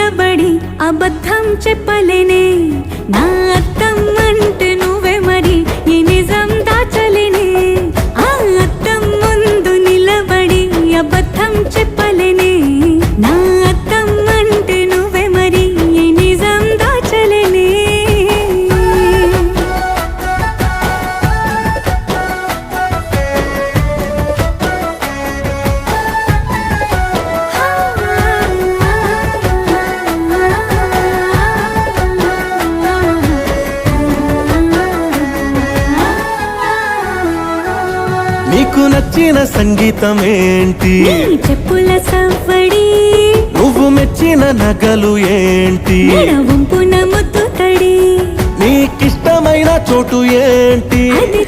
నిలబడి అబద్ధం చెప్పలేనే నా అద్దం అంటే నువ్వే మరి ఈ నిజం దాచలేనే ఆ అద్దం ముందు నిలబడి అబద్ధం చెప్పలేనే నా అద్దం అంటే నువ్వే మరి ఈ నిజం దాచలేనే నీకు నచ్చిన సంగీతం ఏంటి నీ చెప్పుల సవ్వడి నువ్వు మెచ్చిన నగలు ఏంటి వంపున ముద్దు తడి నీకిష్టమైన చోటు ఏంటి అది